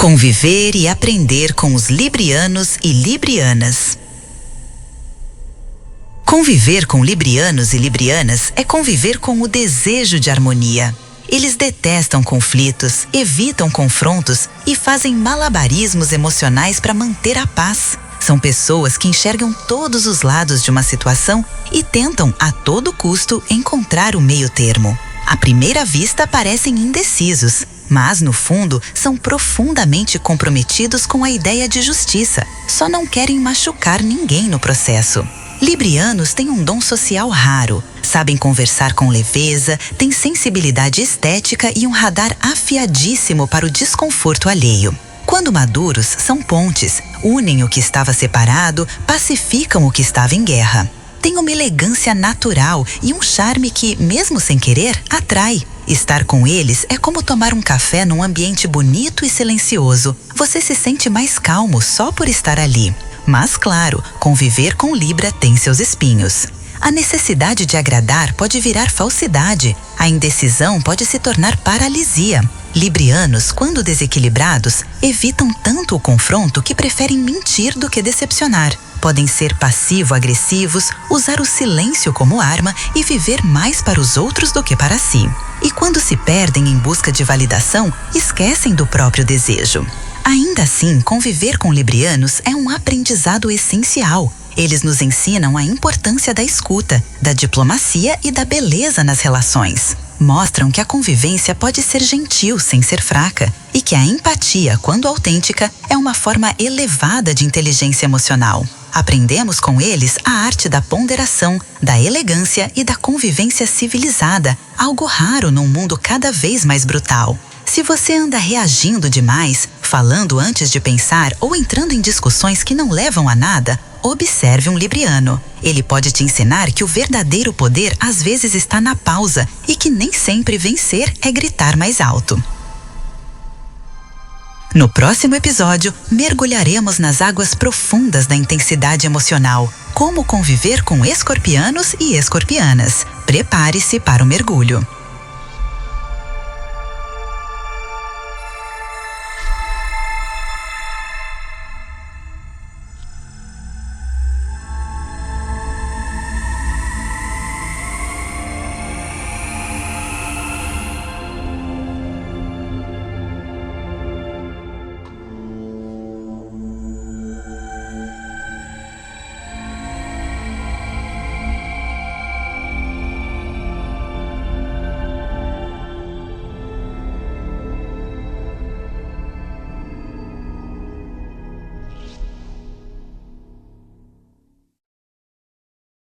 Conviver e aprender com os librianos e librianas. Conviver com librianos e librianas é conviver com o desejo de harmonia. Eles detestam conflitos, evitam confrontos e fazem malabarismos emocionais para manter a paz. São pessoas que enxergam todos os lados de uma situação e tentam, a todo custo, encontrar o meio termo. À primeira vista, parecem indecisos, mas, no fundo, são profundamente comprometidos com a ideia de justiça. Só não querem machucar ninguém no processo. Librianos têm um dom social raro. Sabem conversar com leveza, têm sensibilidade estética e um radar afiadíssimo para o desconforto alheio. Quando maduros, são pontes, unem o que estava separado, pacificam o que estava em guerra. Têm uma elegância natural e um charme que, mesmo sem querer, atrai. Estar com eles é como tomar um café num ambiente bonito e silencioso. Você se sente mais calmo só por estar ali. Mas, claro, conviver com Libra tem seus espinhos. A necessidade de agradar pode virar falsidade. A indecisão pode se tornar paralisia. Librianos, quando desequilibrados, evitam tanto o confronto que preferem mentir do que decepcionar. Podem ser passivo-agressivos, usar o silêncio como arma e viver mais para os outros do que para si. E quando se perdem em busca de validação, esquecem do próprio desejo. Ainda assim, conviver com librianos é um aprendizado essencial. Eles nos ensinam a importância da escuta, da diplomacia e da beleza nas relações. Mostram que a convivência pode ser gentil sem ser fraca e que a empatia, quando autêntica, é uma forma elevada de inteligência emocional. Aprendemos com eles a arte da ponderação, da elegância e da convivência civilizada, algo raro num mundo cada vez mais brutal. Se você anda reagindo demais, falando antes de pensar ou entrando em discussões que não levam a nada, observe um libriano. Ele pode te ensinar que o verdadeiro poder às vezes está na pausa e que nem sempre vencer é gritar mais alto. No próximo episódio, mergulharemos nas águas profundas da intensidade emocional. Como conviver com escorpianos e escorpianas. Prepare-se para o mergulho.